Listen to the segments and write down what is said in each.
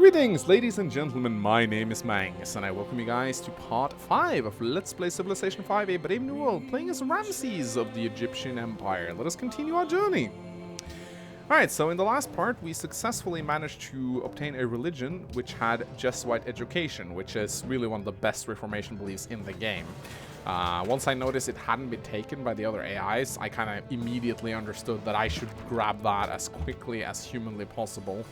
Greetings, ladies and gentlemen, my name is Mangs, and I welcome you guys to part 5 of Let's Play Civilization 5, a brave new world, playing as Ramses of the Egyptian Empire. Let us continue our journey. Alright, so in the last part, we successfully managed to obtain a religion which had Jesuit education, which is really one of the best Reformation beliefs in the game. Once I noticed it hadn't been taken by the other AIs, I kind of immediately understood that I should grab that as quickly as humanly possible.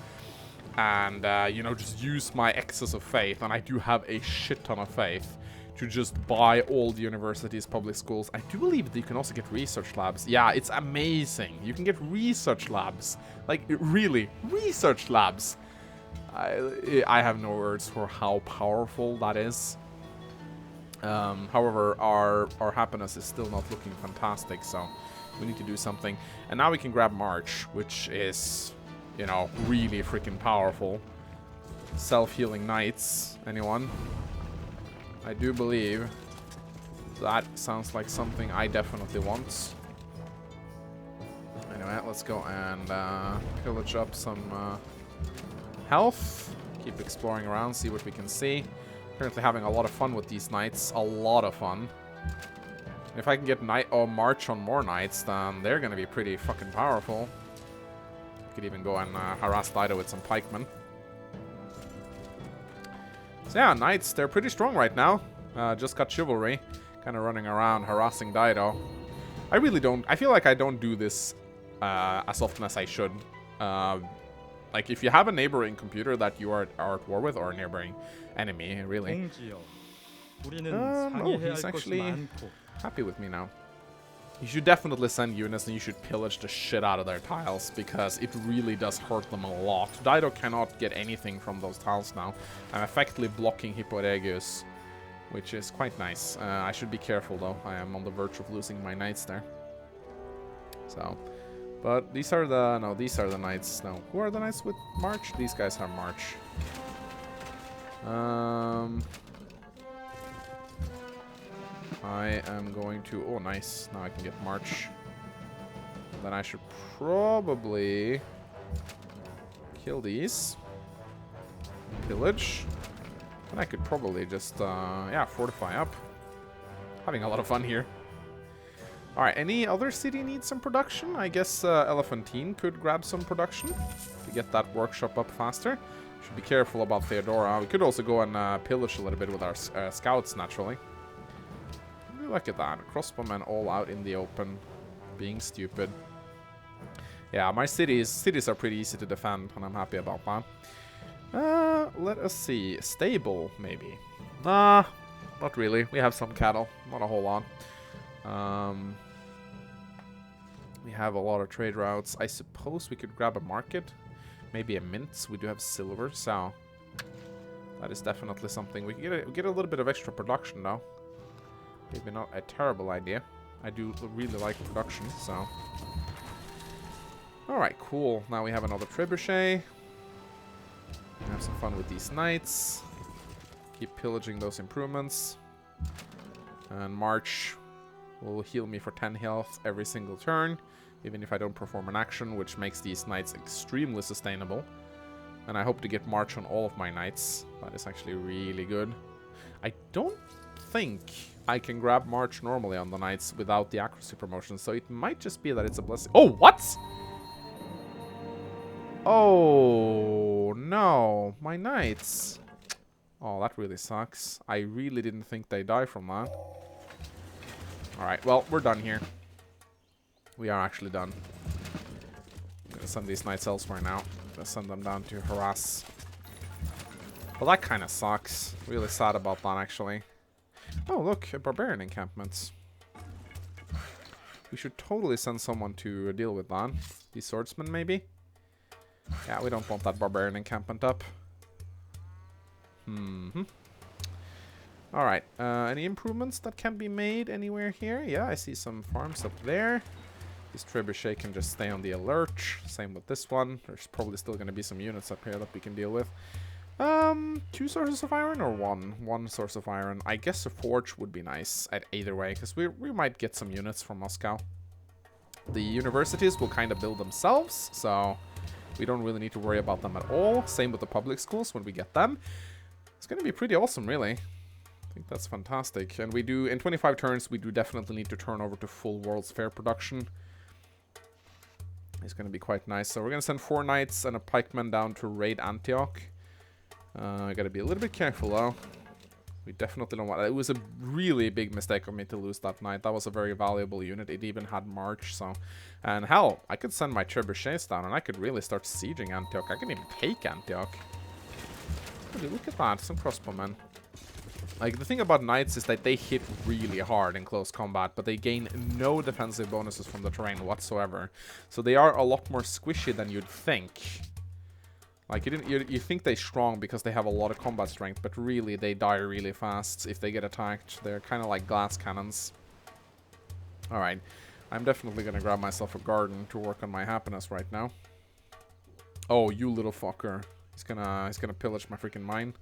And, you know, just use my excess of faith, and I do have a shit ton of faith, to just buy all the universities, public schools. I do believe that you can also get research labs. Yeah, it's amazing. You can get research labs. Like, really, research labs. I have no words for how powerful that is. However, our happiness is still not looking fantastic, so we need to do something. And now we can grab March, which is, you know, really freaking powerful. Self-healing knights. Anyone? I do believe that sounds like something I definitely want. Anyway, let's go and pillage up some health. Keep exploring around, see what we can see. Currently having a lot of fun with these knights. A lot of fun. If I can get March on more knights, then they're gonna be pretty fucking powerful. Could even go and harass Dido with some pikemen. So yeah, knights, they're pretty strong right now. Just got chivalry. Kind of running around harassing Dido. I really don't... I feel like I don't do this as often as I should. Like, if you have a neighboring computer that you are at war with, or a neighboring enemy, really. Oh, he's actually happy with me now. You should definitely send units, and you should pillage the shit out of their tiles, because it really does hurt them a lot. Dido cannot get anything from those tiles now. I'm effectively blocking Hipporegius, which is quite nice. I should be careful, though. I am on the verge of losing my knights there. So, but these are the... No, these are the knights. No, who are the knights with March? These guys have March. I am going to... Oh, nice. Now I can get March. Then I should probably kill these. Pillage. And I could probably just, yeah, fortify up. Having a lot of fun here. Alright, any other city needs some production? I guess Elephantine could grab some production to get that workshop up faster. Should be careful about Theodora. We could also go and pillage a little bit with our scouts, naturally. Look at that. Crossbowmen all out in the open. Being stupid. Yeah, my cities are pretty easy to defend, and I'm happy about that. Let us see. Stable, maybe. Nah, not really. We have some cattle. Not a whole lot. We have a lot of trade routes. I suppose we could grab a market. Maybe a mint. We do have silver, so... That is definitely something. We can get a little bit of extra production, though. Maybe not a terrible idea. I do really like production, so... Alright, cool. Now we have another trebuchet. Have some fun with these knights. Keep pillaging those improvements. And March will heal me for 10 health every single turn, even if I don't perform an action, which makes these knights extremely sustainable. And I hope to get March on all of my knights. That is actually really good. I don't think I can grab March normally on the knights without the accuracy promotion, so it might just be that it's a blessing. Oh, what? Oh, no. My knights. Oh, that really sucks. I really didn't think they'd die from that. Alright, well, we're done here. We are actually done. I'm gonna send these knights elsewhere now. I'm gonna send them down to harass. Well, that kind of sucks. Really sad about that, actually. Oh, look, a barbarian encampment. We should totally send someone to deal with that. The swordsman, maybe? Yeah, we don't want that barbarian encampment up. Alright, any improvements that can be made anywhere here? Yeah, I see some farms up there. This trebuchet can just stay on the alert. Same with this one. There's probably still going to be some units up here that we can deal with. 2 sources of iron or one? One source of iron. I guess a forge would be nice at either way, because we might get some units from Moscow. The universities will kind of build themselves, so We don't really need to worry about them at all. Same with the public schools when we get them. It's going to be pretty awesome, really. I think that's fantastic. And we do, in 25 turns, we do definitely need to turn over to full World's Fair production. It's going to be quite nice. So we're going to send 4 knights and a pikeman down to raid Antioch. I got to be a little bit careful, though. We definitely don't want... It was a really big mistake of me to lose that knight. That was a very valuable unit. It even had March, so... And hell, I could send my trebuchets down and I could really start sieging Antioch. I can even take Antioch. Look at that, some crossbowmen. Like, the thing about knights is that they hit really hard in close combat, but they gain no defensive bonuses from the terrain whatsoever. So they are a lot more squishy than you'd think. Like, you think they're strong because they have a lot of combat strength, but really, they die really fast if they get attacked. They're kind of like glass cannons. Alright, I'm definitely gonna grab myself a garden to work on my happiness right now. Oh, you little fucker. He's gonna pillage my freaking mine.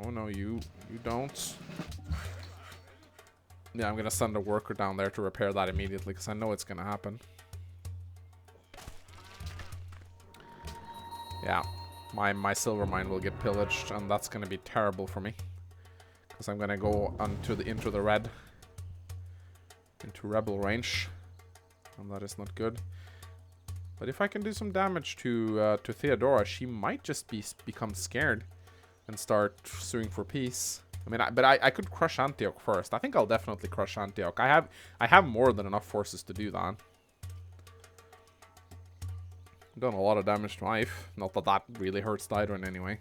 Oh no, you don't. Yeah, I'm gonna send a worker down there to repair that immediately, because I know it's gonna happen. Yeah, my silver mine will get pillaged, and that's gonna be terrible for me, because I'm gonna go into the red, into rebel range, and that is not good. But if I can do some damage to Theodora, she might just become scared and start suing for peace. I mean, I could crush Antioch first. I think I'll definitely crush Antioch. I have more than enough forces to do that. Done a lot of damage to Ife. Not that that really hurts Daedron anyway.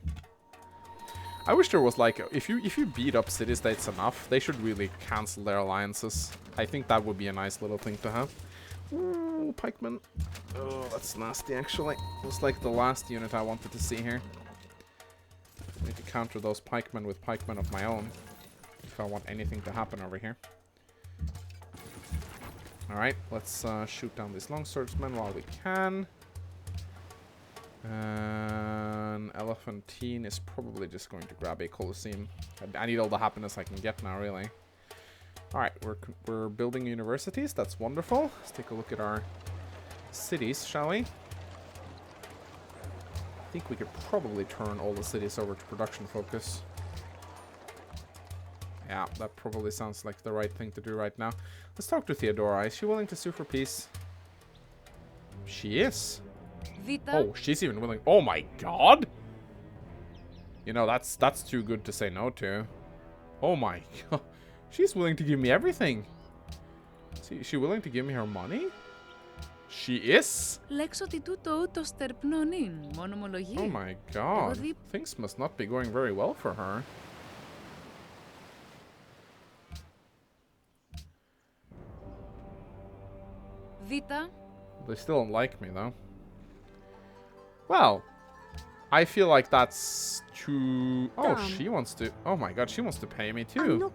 I wish there was like, if you beat up city-states enough, they should really cancel their alliances. I think that would be a nice little thing to have. Ooh, pikeman. Oh, that's nasty actually. It was like the last unit I wanted to see here. I need to counter those pikemen with pikemen of my own if I want anything to happen over here. Alright, let's shoot down these longswordsmen while we can. And Elephantine is probably just going to grab a Colosseum. I need all the happiness I can get now, really. Alright, we're building universities. That's wonderful. Let's take a look at our cities, shall we? I think we could probably turn all the cities over to production focus. Yeah, that probably sounds like the right thing to do right now. Let's talk to Theodora. Is she willing to sue for peace? She is. Vita? Oh, she's even willing. Oh my god! You know, that's too good to say no to. Oh my god. She's willing to give me everything. Is she willing to give me her money? She is? Oh my god. Things must not be going very well for her. Vita? They still don't like me, though. Well, I feel like that's too... Oh, she wants to... Oh my god, she wants to pay me too.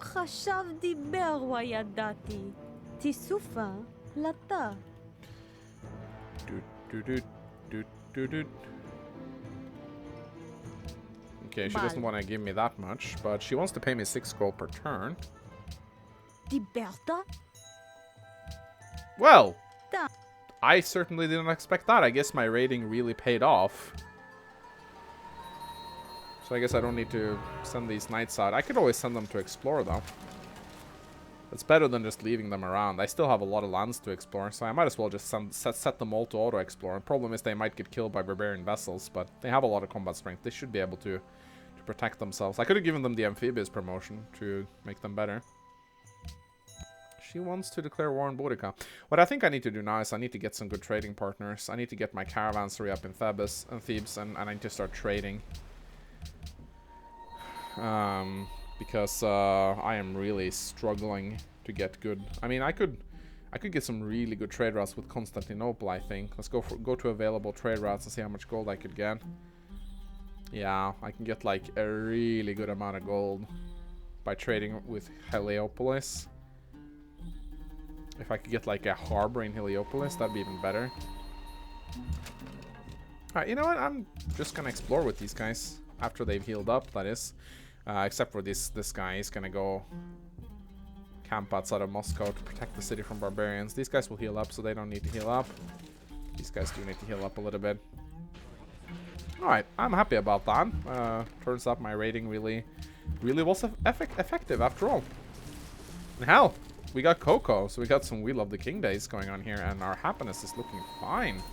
Okay, she doesn't want to give me that much, but she wants to pay me 6 gold per turn. Well, I certainly didn't expect that. I guess my raiding really paid off. So I guess I don't need to send these knights out. I could always send them to explore, though. It's better than just leaving them around. I still have a lot of lands to explore, so I might as well just set them all to auto-explore. The problem is they might get killed by barbarian vessels, but they have a lot of combat strength. They should be able to protect themselves. I could have given them the amphibious promotion to make them better. She wants to declare war on Boudica. What I think I need to do now is I need to get some good trading partners. I need to get my caravansary up in Thebes, and I need to start trading. Because I am really struggling to get good. I mean, I could get some really good trade routes with Constantinople, I think. Let's go to available trade routes and see how much gold I could get. Yeah, I can get like a really good amount of gold by trading with Heliopolis. If I could get like a harbor in Heliopolis, that'd be even better. Alright, you know what? I'm just gonna explore with these guys after they've healed up, that is. Except for this guy. He's gonna go camp outside of Moscow to protect the city from barbarians. These guys will heal up, so they don't need to heal up. These guys do need to heal up a little bit. Alright, I'm happy about that. Turns out my rating really was effective after all. And hell, we got Coco, so we got some We Love the King days going on here, and our happiness is looking fine.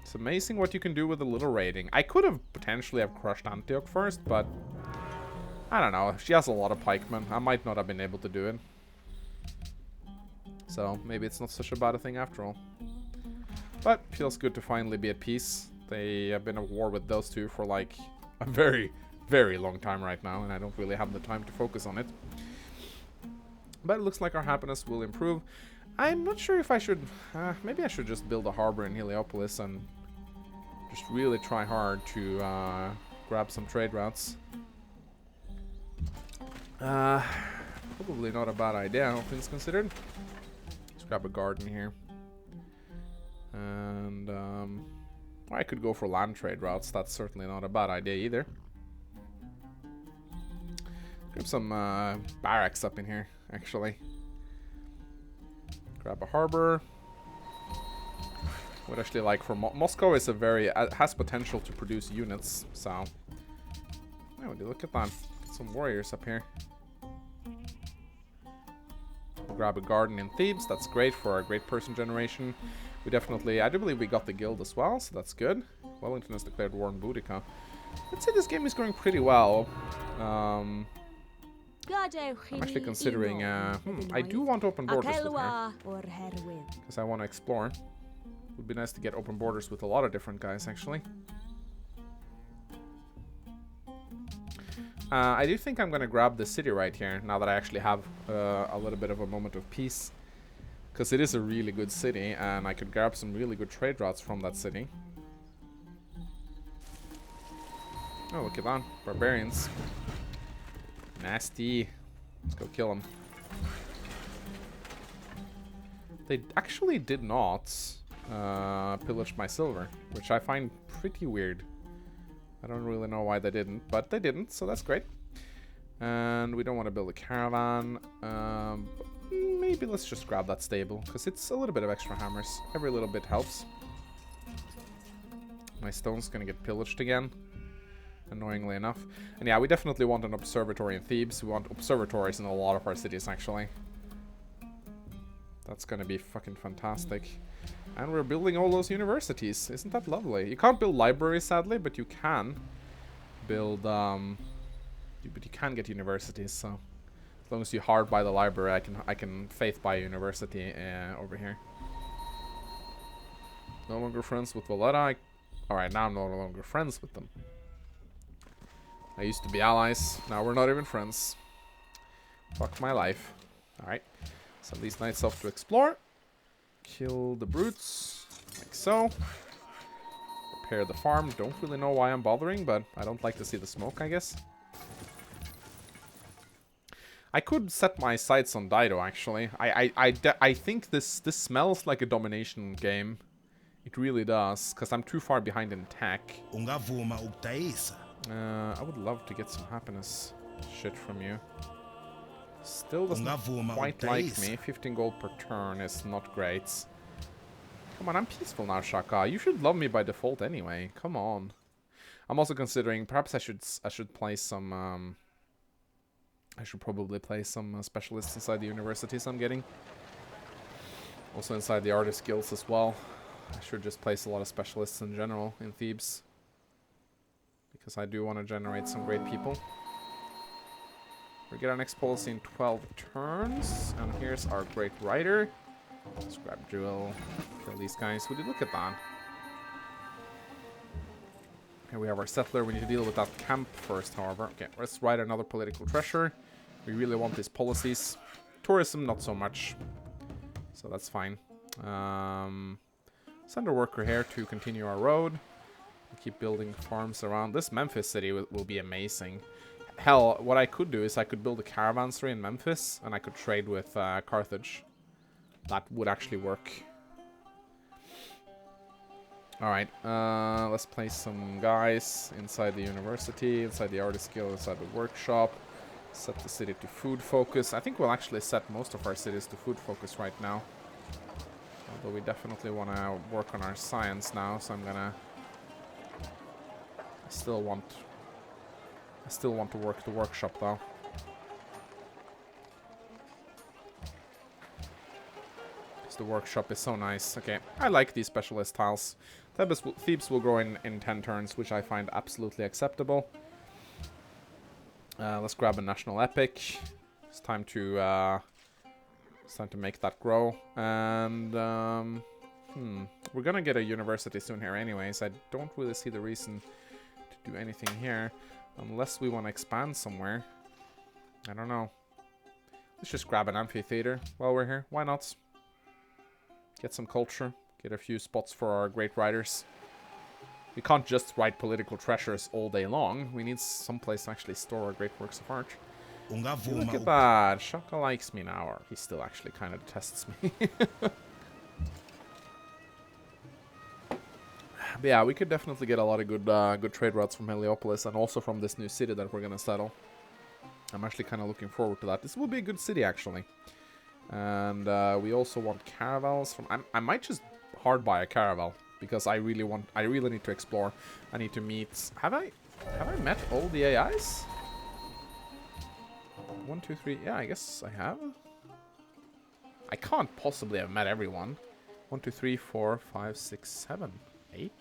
It's amazing what you can do with a little rating. I could have potentially have crushed Antioch first, but I don't know. She has a lot of pikemen. I might not have been able to do it. So maybe it's not such a bad a thing after all. But feels good to finally be at peace. They have been at war with those two for like a very, very long time right now, and I don't really have the time to focus on it. But it looks like our happiness will improve. I'm not sure if I should... maybe I should just build a harbor in Heliopolis and just really try hard to grab some trade routes. Probably not a bad idea, all things considered. Let's grab a garden here. And I could go for land trade routes. That's certainly not a bad idea either. Grab some barracks up in here, actually. Grab a harbor. Would actually like for Moscow is a very has potential to produce units. So, oh, look at that! Some warriors up here. We'll grab a garden in Thebes. That's great for our great person generation. We definitely, I do believe we got the guild as well, so that's good. Wellington has declared war on Boudica. I'd say this game is going pretty well. I'm actually considering, I do want open borders with her. Because I want to explore. Would be nice to get open borders with a lot of different guys, actually. I do think I'm going to grab the city right here, now that I actually have a little bit of a moment of peace. Because it is a really good city, and I could grab some really good trade routes from that city. Oh, look at that. Barbarians. Nasty. Let's go kill them. They actually did not pillage my silver, which I find pretty weird. I don't really know why they didn't, but they didn't, so that's great. And we don't want to build a caravan. Maybe let's just grab that stable, because it's a little bit of extra hammers. Every little bit helps. My stone's gonna get pillaged again, annoyingly enough. And yeah, we definitely want an observatory in Thebes. We want observatories in a lot of our cities, actually. That's gonna be fucking fantastic. And we're building all those universities. Isn't that lovely? You can't build libraries, sadly, but you can build, but you can get universities, so... As long as you hard buy the library, I can faith buy a university over here. No longer friends with Valletta. Alright, now I'm no longer friends with them. I used to be allies. Now we're not even friends. Fuck my life. Alright. Send these knights off to explore. Kill the brutes. Like so. Repair the farm. Don't really know why I'm bothering, but I don't like to see the smoke, I guess. I could set my sights on Dido, actually. I think this smells like a domination game. It really does, because I'm too far behind in tech. I would love to get some happiness shit from you. Still doesn't quite like me. 15 gold per turn is not great. Come on, I'm peaceful now, Shaka. You should love me by default anyway. Come on. I'm also considering perhaps I should play some I should probably play some specialists inside the universities I'm getting. Also inside the artist guilds as well. I should just place a lot of specialists in general in Thebes. Because I do want to generate some great people. We get our next policy in 12 turns. And here's our great writer. Let's grab Jewel. Kill these guys. Would you look at that? Here we have our settler. We need to deal with that camp first, however. Okay, let's write another political treasure. We really want these policies. Tourism, not so much. So that's fine. Send a worker here to continue our road. Keep building farms around. This Memphis city will be amazing. Hell, what I could do is I could build a caravanserai in Memphis, and I could trade with Carthage. That would actually work. Alright, let's place some guys inside the university, inside the artist guild, inside the workshop. Set the city to food focus. I think we'll actually set most of our cities to food focus right now. Although we definitely want to work on our science now, so I'm gonna... I still want to work the workshop though. Because the workshop is so nice. Okay, I like these specialist tiles. Thebes will grow in 10 turns, which I find absolutely acceptable. Let's grab a national epic. It's time to make that grow. And we're gonna get a university soon here anyways. I don't really see the reason to do anything here unless we want to expand somewhere. I don't know. Let's just grab an amphitheater while we're here. Why not? Get some culture. Get a few spots for our great writers. We can't just write political treasures all day long. We need some place to actually store our great works of art. Look at that. Shaka likes me now, or he still actually kind of detests me. But yeah, we could definitely get a lot of good trade routes from Heliopolis and also from this new city that we're gonna settle. I'm actually kind of looking forward to that. This will be a good city, actually. And we also want caravels from... I might just hard buy a caravel because I really need to explore. I need to meet... Have I met all the AIs? 1, 2, 3. Yeah, I guess I have. I can't possibly have met everyone. 1, 2, 3, 4, 5, 6, 7, 8.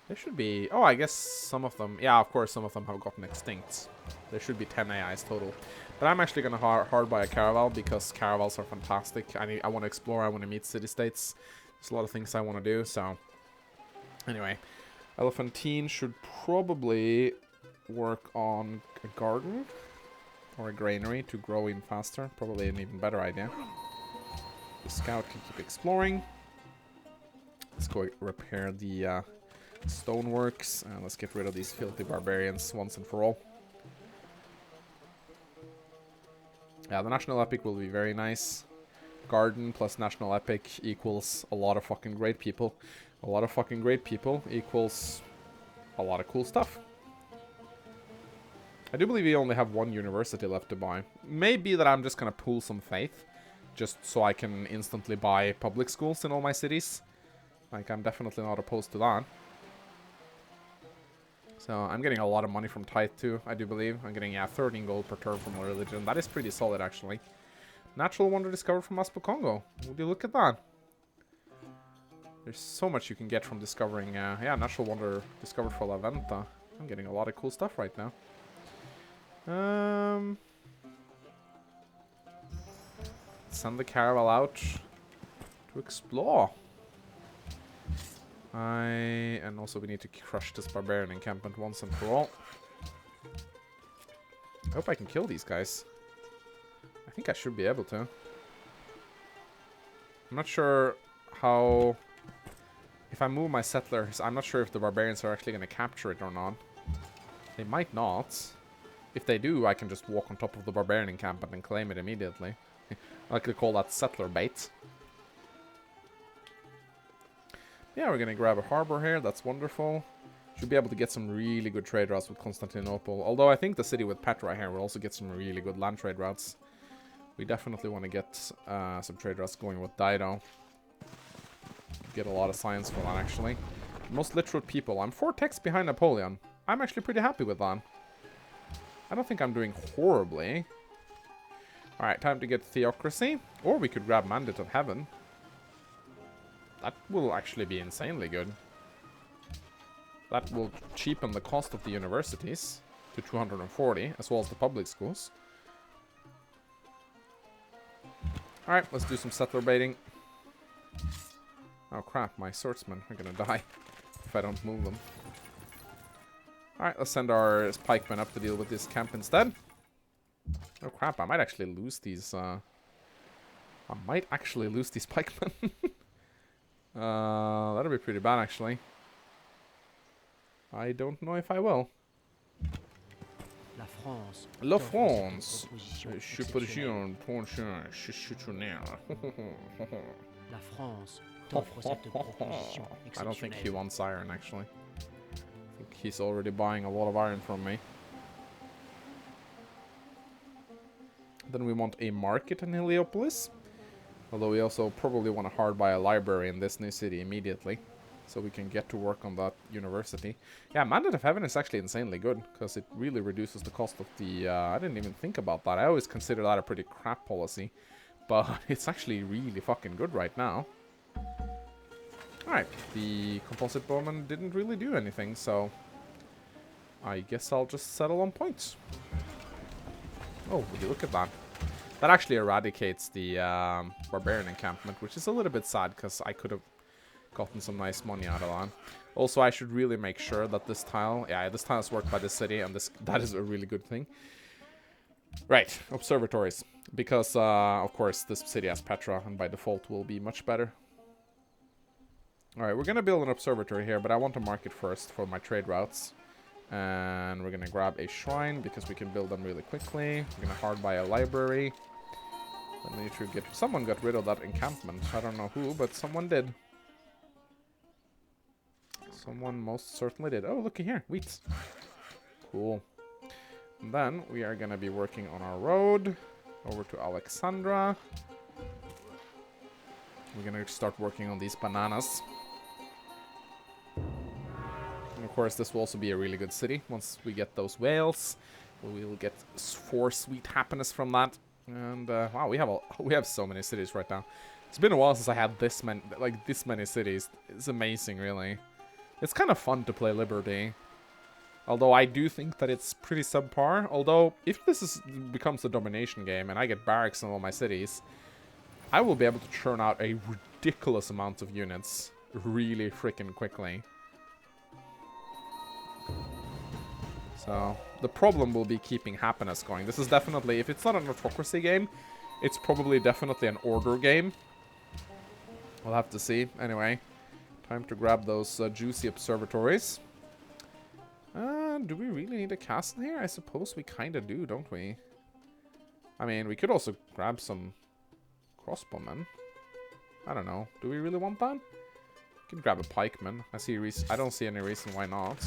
There should be... Oh, I guess some of them... Yeah, of course, some of them have gotten extinct. There should be 10 AIs total. But I'm actually going to hard buy a caravel because caravels are fantastic. I want to explore. I want to meet city-states. There's a lot of things I want to do, so... Anyway. Elephantine should probably work on a garden or a granary to grow in faster. Probably an even better idea. The scout can keep exploring. Let's go repair the stoneworks. Let's get rid of these filthy barbarians once and for all. Yeah, the national epic will be very nice. Garden plus national epic equals a lot of fucking great people. A lot of fucking great people equals a lot of cool stuff. I do believe we only have one university left to buy. Maybe that I'm just gonna pool some faith. Just so I can instantly buy public schools in all my cities. Like, I'm definitely not opposed to that. So, I'm getting a lot of money from tithe too, I do believe. I'm getting, yeah, 13 gold per turn from religion. That is pretty solid, actually. Natural wonder discovered from Maspo Congo. Would you look at that? There's so much you can get from discovering, yeah, natural wonder discovered for La Venta. I'm getting a lot of cool stuff right now. Send the caravel out to explore. And also we need to crush this barbarian encampment once and for all. I hope I can kill these guys. I think I should be able to. I'm not sure how... If I move my settlers, I'm not sure if the barbarians are actually going to capture it or not. They might not. If they do, I can just walk on top of the barbarian encampment and claim it immediately. I like to call that settler bait. Yeah, we're going to grab a harbor here. That's wonderful. Should be able to get some really good trade routes with Constantinople. Although I think the city with Petra here will also get some really good land trade routes. We definitely want to get some trade routes going with Dido. Get a lot of science for that, actually. Most literate people. I'm 4 texts behind Napoleon. I'm actually pretty happy with that. I don't think I'm doing horribly. Alright, time to get Theocracy. Or we could grab Mandate of Heaven. That will actually be insanely good. That will cheapen the cost of the universities to 240, as well as the public schools. Alright, let's do some settler baiting. Oh crap, my swordsmen are gonna die if I don't move them. Alright, let's send our pikemen up to deal with this camp instead. Oh crap, I might actually lose these, pikemen. That'll be pretty bad, actually. I don't know if I will. La France. I don't think he wants iron, actually. I think he's already buying a lot of iron from me. Then we want a market in Heliopolis. Although we also probably want to hard buy a library in this new city immediately, so we can get to work on that university. Yeah, Mandate of Heaven is actually insanely good, because it really reduces the cost of the... I didn't even think about that. I always consider that a pretty crap policy, but it's actually really fucking good right now. Alright, the composite bowman didn't really do anything, so I guess I'll just settle on points. Oh, would you look at that. That actually eradicates the barbarian encampment, which is a little bit sad, because I could have gotten some nice money out of that. Also, I should really make sure that this tile... Yeah, this tile is worked by the city, and that is a really good thing. Right, observatories. Because, of course, this city has Petra, and by default will be much better. Alright, we're going to build an observatory here, but I want to mark it first for my trade routes. And we're going to grab a shrine, because we can build them really quickly. We're going to hard buy a library. I need to get... Someone got rid of that encampment. I don't know who, but someone did. Someone most certainly did. Oh, looky here. Wheat. Cool. And then we are going to be working on our road over to Alexandra. We're going to start working on these bananas. And of course, this will also be a really good city. Once we get those whales, we will get 4 sweet happiness from that. And wow, we have so many cities right now. It's been a while since I had this many cities. It's amazing, really. It's kind of fun to play Liberty. Although I do think that it's pretty subpar. Although, if this becomes a domination game and I get barracks in all my cities, I will be able to churn out a ridiculous amount of units really freaking quickly. So, the problem will be keeping happiness going. This is definitely, if it's not an autocracy game, it's probably definitely an order game. We'll have to see. Anyway, time to grab those juicy observatories. Do we really need a castle here? I suppose we kind of do, don't we? I mean, we could also grab some crossbowmen. I don't know. Do we really want that? We could grab a pikeman. I don't see any reason why not.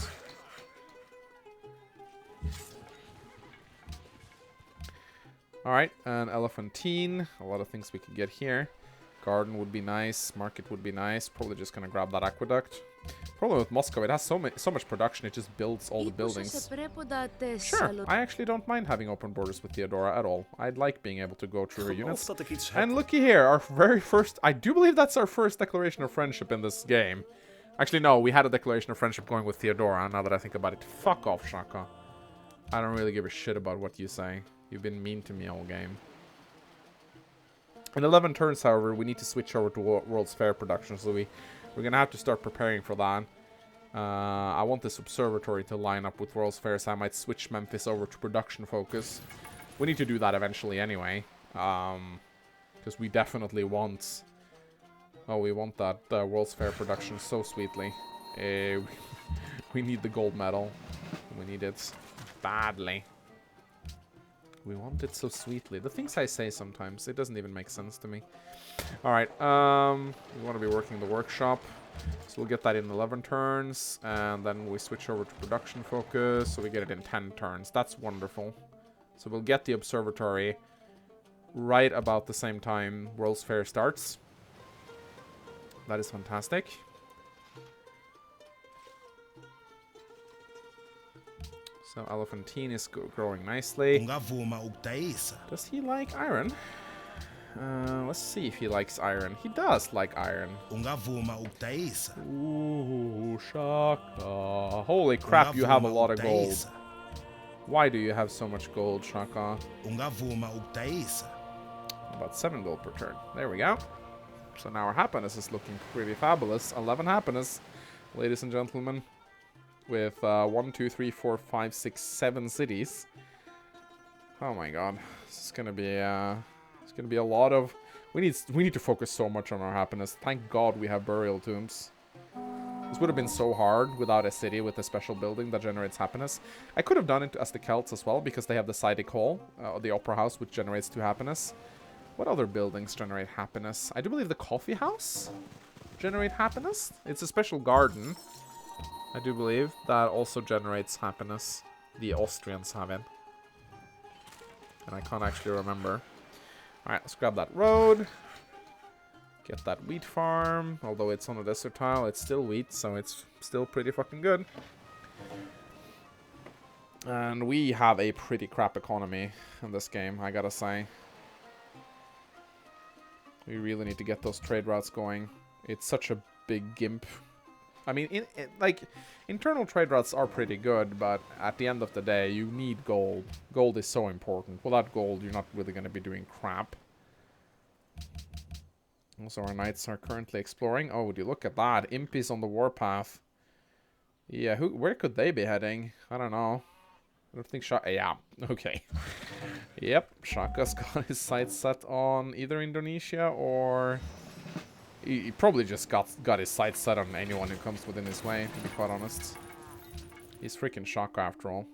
Alright, an elephantine. A lot of things we could get here. Garden would be nice. Market would be nice. Probably just gonna grab that aqueduct. Problem with Moscow, it has so much production, it just builds all the buildings. Sure, I actually don't mind having open borders with Theodora at all. I'd like being able to go through her units. And looky here, our very first... I do believe that's our first declaration of friendship in this game. Actually, no, we had a declaration of friendship going with Theodora, now that I think about it. Fuck off, Shaka. I don't really give a shit about what you say. You've been mean to me all game. In 11 turns, however, we need to switch over to World's Fair production, so we're gonna have to start preparing for that. I want this observatory to line up with World's Fair, so I might switch Memphis over to production focus. We need to do that eventually anyway. Because we definitely want... Oh, we want that World's Fair production so sweetly. We need the gold medal. We need it badly. We want it so sweetly. The things I say sometimes, it doesn't even make sense to me. Alright, we want to be working the workshop. So we'll get that in 11 turns. And then we switch over to production focus. So we get it in 10 turns. That's wonderful. So we'll get the observatory right about the same time World's Fair starts. That is fantastic. So Elephantine is growing nicely. Does he like iron? Let's see if he likes iron. He does like iron. Ooh, Shaka. Holy crap, you have a lot of gold. Why do you have so much gold, Shaka? About 7 gold per turn. There we go. So now our happiness is looking pretty fabulous. 11 happiness, ladies and gentlemen. With 1, 2, 3, 4, 5, 6, 7 cities. Oh my god. This is gonna be it's gonna be a lot of... We need to focus so much on our happiness. Thank god we have burial tombs. This would have been so hard without a city with a special building that generates happiness. I could have done it as the Celts as well, because they have the Psychic Hall, the Opera House, which generates 2 happiness. What other buildings generate happiness? I do believe the Coffee House generate happiness. It's a special garden, I do believe, that also generates happiness. The Austrians have it. And I can't actually remember. Alright, let's grab that road. Get that wheat farm. Although it's on a desert tile, it's still wheat, so it's still pretty fucking good. And we have a pretty crap economy in this game, I gotta say. We really need to get those trade routes going. It's such a big gimp. I mean, like, internal trade routes are pretty good, but at the end of the day, you need gold. Gold is so important. Without gold, you're not really going to be doing crap. Also, our knights are currently exploring. Oh, would you look at that? Imp is on the warpath. Yeah, where could they be heading? I don't know. I don't think yeah, okay. Yep, Shaka's got his sights set on either Indonesia or... He probably just got his sights set on anyone who comes within his way, to be quite honest. He's freaking Shaka after all.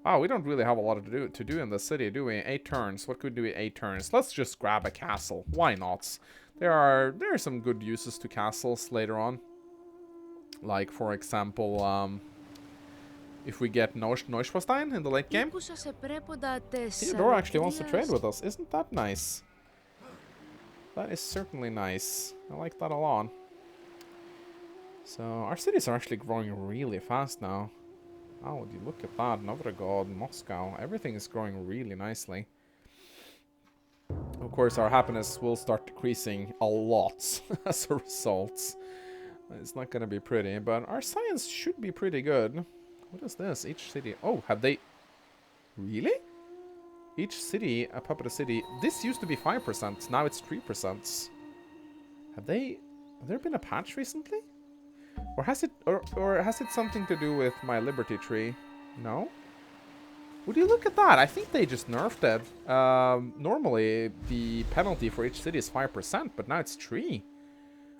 Wow, we don't really have a lot to do in the city, do we? 8 turns. What could we do with 8 turns? Let's just grab a castle. Why not? There are some good uses to castles later on. Like, for example, if we get Neuschwanstein in the late game. Theodore actually wants to trade with us. Isn't that nice? That is certainly nice. I like that a lot. So, our cities are actually growing really fast now. Oh, would you look at that? Novgorod, Moscow. Everything is growing really nicely. Of course, our happiness will start decreasing a lot as a result. It's not going to be pretty, but our science should be pretty good. What is this? Each city... Oh, have they... Really? Each city, a puppet city... This used to be 5%, now it's 3%. Have there been a patch recently? Or has it... Or has it something to do with my Liberty tree? No? Would you look at that? I think they just nerfed it. Normally, the penalty for each city is 5%, but now it's 3%.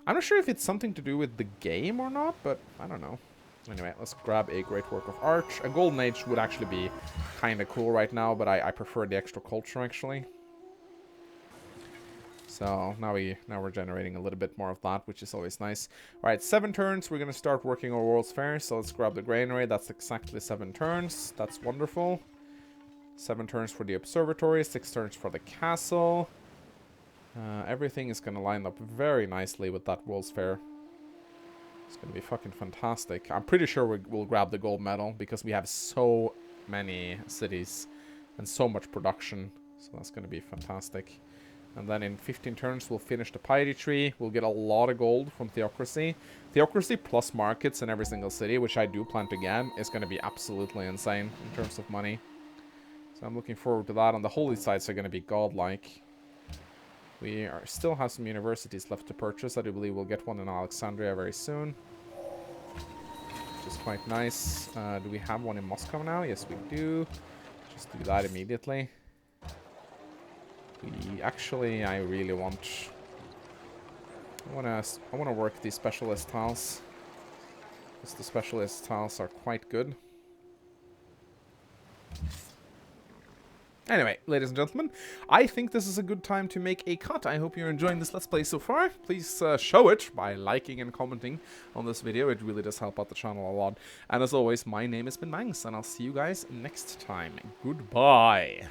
I'm not sure if it's something to do with the game or not, but I don't know. Anyway, let's grab a Great Work of Art. A Golden Age would actually be kind of cool right now, but I prefer the extra culture, actually. So, now we're generating a little bit more of that, which is always nice. Alright, 7 turns. We're going to start working on World's Fair, so let's grab the granary. That's exactly 7 turns. That's wonderful. 7 turns for the observatory, 6 turns for the castle. Everything is going to line up very nicely with that World's Fair. It's going to be fucking fantastic. I'm pretty sure we'll grab the gold medal because we have so many cities and so much production. So that's going to be fantastic. And then in 15 turns, we'll finish the piety tree. We'll get a lot of gold from Theocracy. Theocracy plus markets in every single city, which I do plan to get, is going to be absolutely insane in terms of money. So I'm looking forward to that. And the holy sites are going to be godlike. We still have some universities left to purchase. I do believe we'll get one in Alexandria very soon. Which is quite nice. Do we have one in Moscow now? Yes, we do. Just do that immediately. I really want... I wanna work these specialist tiles. Because the specialist tiles are quite good. Anyway, ladies and gentlemen, I think this is a good time to make a cut. I hope you're enjoying this Let's Play so far. Please show it by liking and commenting on this video. It really does help out the channel a lot. And as always, my name has been Mangs, and I'll see you guys next time. Goodbye.